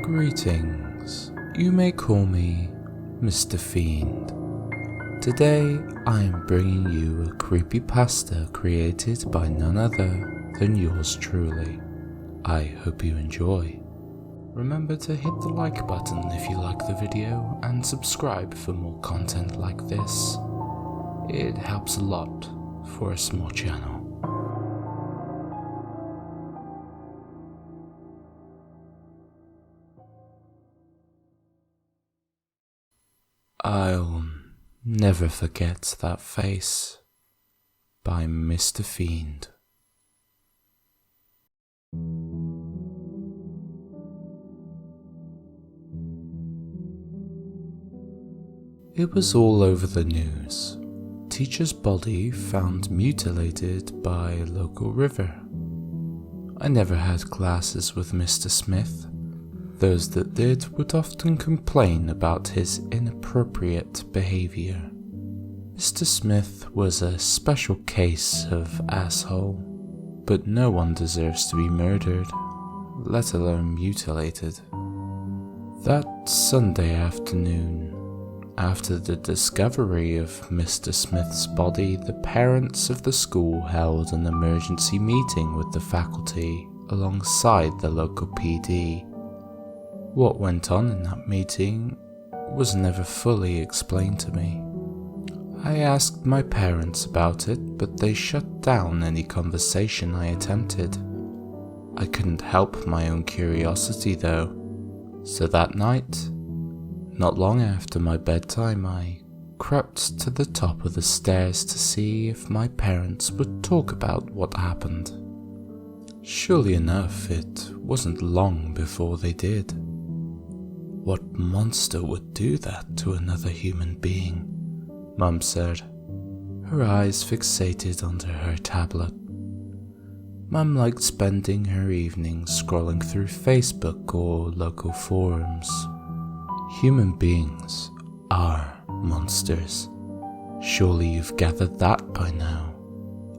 Greetings, you may call me Mr. Fiend. Today I am bringing you a creepypasta created by none other than yours truly. I hope you enjoy. Remember to hit the like button if you like the video and subscribe for more content like this. It helps a lot for a small channel. I'll never forget that face by Mr. Fiend. It was all over the news. Teacher's body found mutilated by a local river. I never had classes with Mr. Smith. Those that did would often complain about his inappropriate behavior. Mr. Smith was a special case of asshole, but no one deserves to be murdered, let alone mutilated. That Sunday afternoon, after the discovery of Mr. Smith's body, the parents of the school held an emergency meeting with the faculty alongside the local PD. What went on in that meeting was never fully explained to me. I asked my parents about it, but they shut down any conversation I attempted. I couldn't help my own curiosity though, so that night, not long after my bedtime, I crept to the top of the stairs to see if my parents would talk about what happened. Surely enough, it wasn't long before they did. What monster would do that to another human being? Mum said, her eyes fixated onto her tablet. Mum liked spending her evenings scrolling through Facebook or local forums. Human beings are monsters. Surely you've gathered that by now.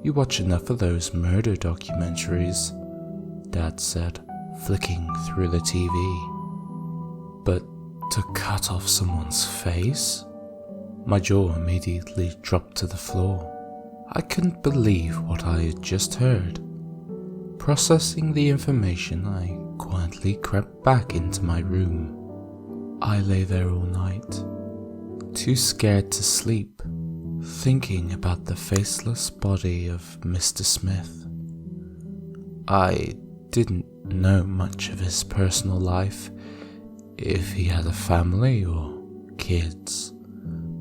You watch enough of those murder documentaries, Dad said, flicking through the TV. But to cut off someone's face? My jaw immediately dropped to the floor. I couldn't believe what I had just heard. Processing the information, I quietly crept back into my room. I lay there all night, too scared to sleep, thinking about the faceless body of Mr. Smith. I didn't know much of his personal life, if he had a family or kids,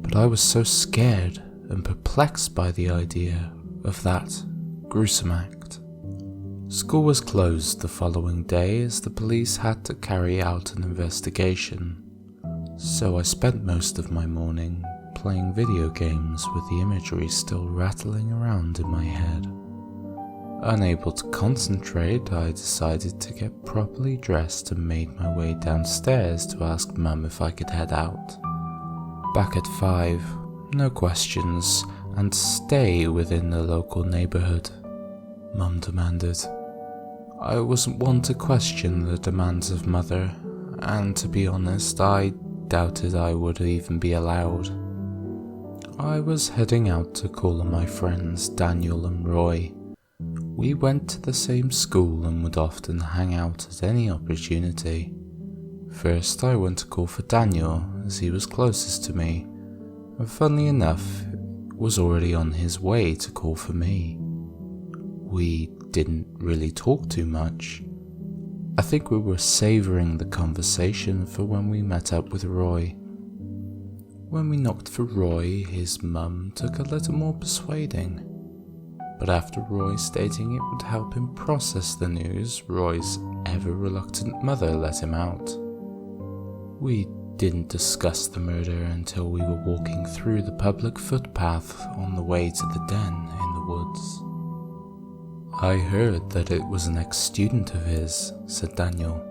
but I was so scared and perplexed by the idea of that gruesome act. School was closed the following day as the police had to carry out an investigation, so I spent most of my morning playing video games with the imagery still rattling around in my head. Unable to concentrate, I decided to get properly dressed and made my way downstairs to ask Mum if I could head out. Back at 5, no questions, and stay within the local neighbourhood, Mum demanded. I wasn't one to question the demands of Mother, and to be honest, I doubted I would even be allowed. I was heading out to call on my friends Daniel and Roy. We went to the same school and would often hang out at any opportunity. First I went to call for Daniel as he was closest to me, and funnily enough was already on his way to call for me. We didn't really talk too much. I think we were savouring the conversation for when we met up with Roy. When we knocked for Roy, his mum took a little more persuading. But after Roy stating it would help him process the news, Roy's ever-reluctant mother let him out. We didn't discuss the murder until we were walking through the public footpath on the way to the den in the woods. I heard that it was an ex-student of his, said Daniel.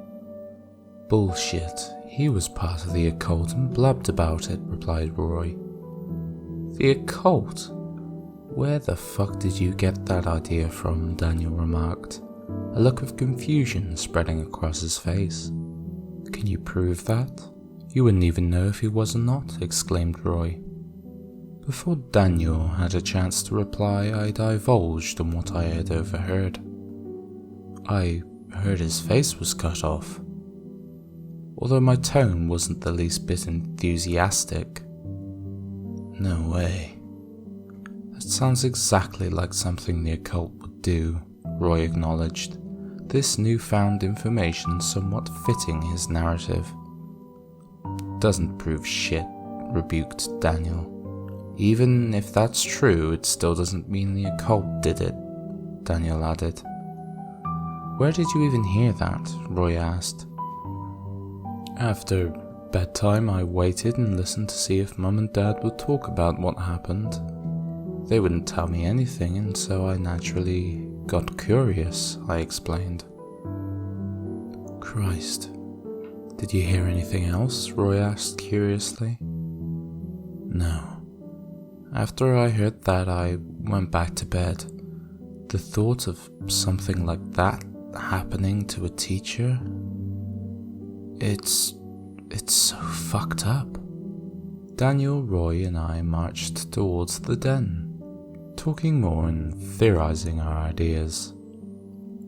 Bullshit, he was part of the occult and blabbed about it, replied Roy. The occult? Where the fuck did you get that idea from? Daniel remarked, a look of confusion spreading across his face. Can you prove that? You wouldn't even know if he was or not, exclaimed Roy. Before Daniel had a chance to reply, I divulged on what I had overheard. I heard his face was cut off. Although my tone wasn't the least bit enthusiastic. No way. That sounds exactly like something the occult would do, Roy acknowledged, this newfound information somewhat fitting his narrative. Doesn't prove shit, rebuked Daniel. Even if that's true, it still doesn't mean the occult did it, Daniel added. Where did you even hear that? Roy asked. After bedtime, I waited and listened to see if Mum and Dad would talk about what happened. They wouldn't tell me anything, and so I naturally got curious, I explained. Christ. Did you hear anything else? Roy asked curiously. No. After I heard that, I went back to bed. The thought of something like that happening to a teacher, it's so fucked up. Daniel, Roy and I marched towards the den, talking more and theorizing our ideas.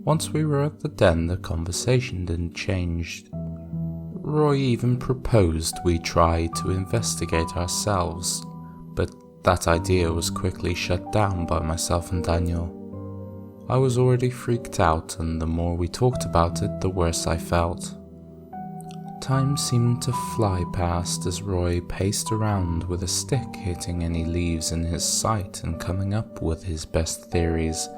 Once we were at the den, the conversation didn't change. Roy even proposed we try to investigate ourselves, but that idea was quickly shut down by myself and Daniel. I was already freaked out, and the more we talked about it, the worse I felt. Time seemed to fly past as Roy paced around with a stick, hitting any leaves in his sight and coming up with his best theories.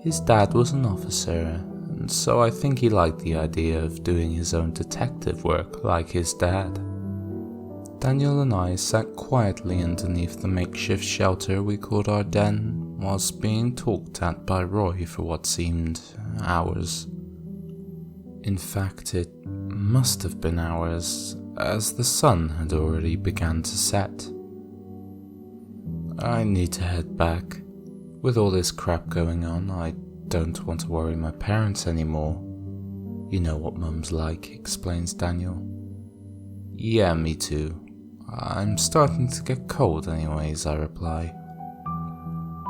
His dad was an officer, and so I think he liked the idea of doing his own detective work like his dad. Daniel and I sat quietly underneath the makeshift shelter we called our den, whilst being talked at by Roy for what seemed hours. In fact, it must have been hours, as the sun had already begun to set. I need to head back. With all this crap going on, I don't want to worry my parents anymore. You know what Mum's like, explains Daniel. Yeah, me too. I'm starting to get cold anyways, I reply.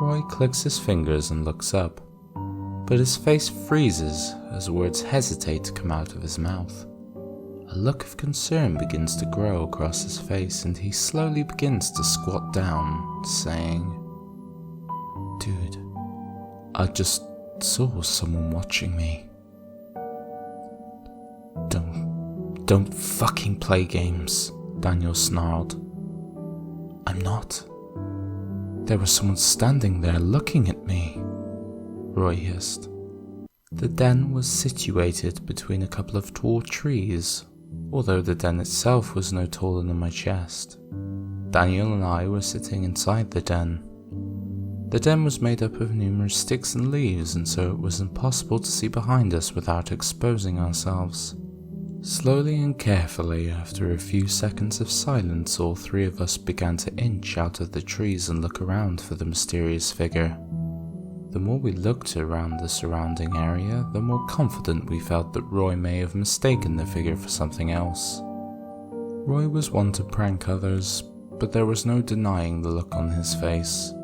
Roy clicks his fingers and looks up, but his face freezes as words hesitate to come out of his mouth. A look of concern begins to grow across his face, and he slowly begins to squat down, saying, Dude, I just saw someone watching me. Don't fucking play games, Daniel snarled. I'm not. There was someone standing there looking at me, Roy hissed. The den was situated between a couple of tall trees, although the den itself was no taller than my chest. Daniel and I were sitting inside the den. The den was made up of numerous sticks and leaves, and so it was impossible to see behind us without exposing ourselves. Slowly and carefully, after a few seconds of silence, all three of us began to inch out of the trees and look around for the mysterious figure. The more we looked around the surrounding area, the more confident we felt that Roy may have mistaken the figure for something else. Roy was one to prank others, but there was no denying the look on his face.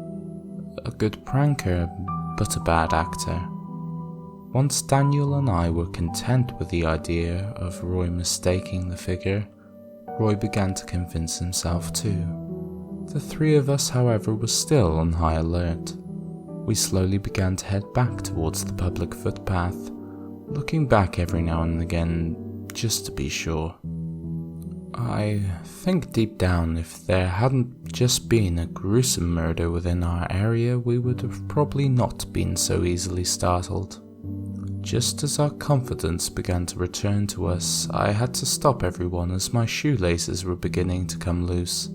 A good pranker, but a bad actor. Once Daniel and I were content with the idea of Roy mistaking the figure, Roy began to convince himself too. The three of us, however, were still on high alert. We slowly began to head back towards the public footpath, looking back every now and again, just to be sure. I think deep down, if there hadn't just been a gruesome murder within our area, we would have probably not been so easily startled. Just as our confidence began to return to us, I had to stop everyone as my shoelaces were beginning to come loose.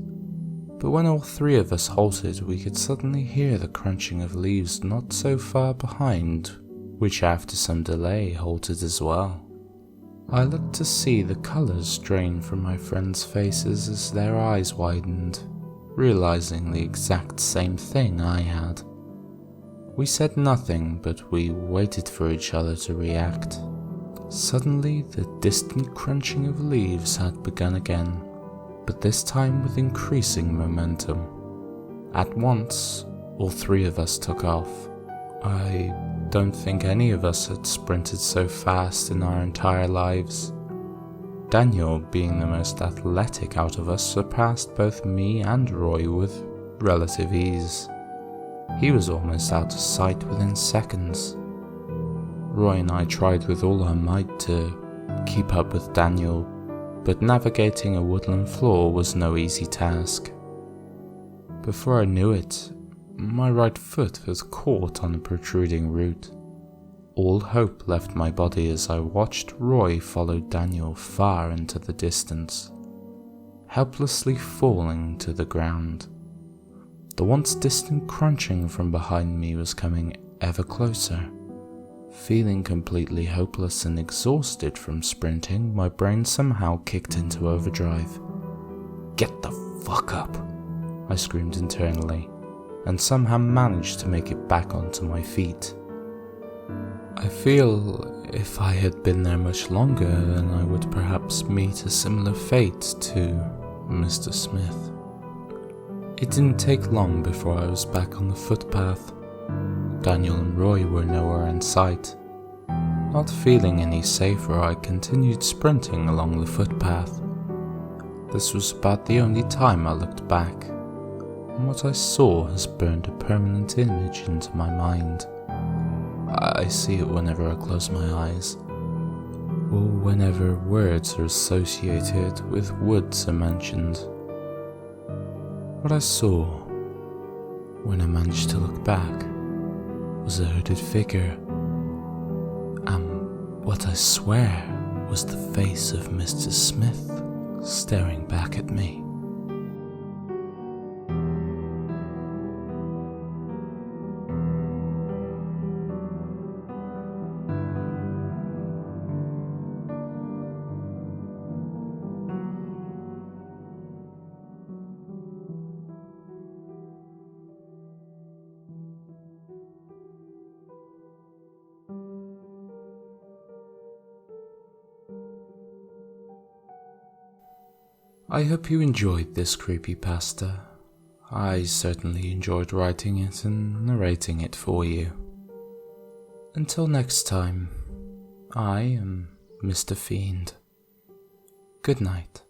But when all three of us halted, we could suddenly hear the crunching of leaves not so far behind, which after some delay halted as well. I looked to see the colours drain from my friends' faces as their eyes widened, realizing the exact same thing I had. We said nothing, but we waited for each other to react. Suddenly, the distant crunching of leaves had begun again, but this time with increasing momentum. At once, all three of us took off. I don't think any of us had sprinted so fast in our entire lives. Daniel, being the most athletic out of us, surpassed both me and Roy with relative ease. He was almost out of sight within seconds. Roy and I tried with all our might to keep up with Daniel, but navigating a woodland floor was no easy task. Before I knew it, my right foot was caught on a protruding root. All hope left my body as I watched Roy follow Daniel far into the distance, helplessly falling to the ground. The once distant crunching from behind me was coming ever closer. Feeling completely hopeless and exhausted from sprinting, my brain somehow kicked into overdrive. "Get the fuck up!" I screamed internally, and somehow managed to make it back onto my feet. I feel if I had been there much longer, then I would perhaps meet a similar fate to Mr. Smith. It didn't take long before I was back on the footpath. Daniel and Roy were nowhere in sight. Not feeling any safer, I continued sprinting along the footpath. This was about the only time I looked back, and what I saw has burned a permanent image into my mind. I see it whenever I close my eyes, or whenever words are associated with woods are mentioned. What I saw, when I managed to look back, was a hooded figure, and what I swear was the face of Mr. Smith staring back at me. I hope you enjoyed this creepypasta. I certainly enjoyed writing it and narrating it for you. Until next time, I am Mr. Fiend. Good night.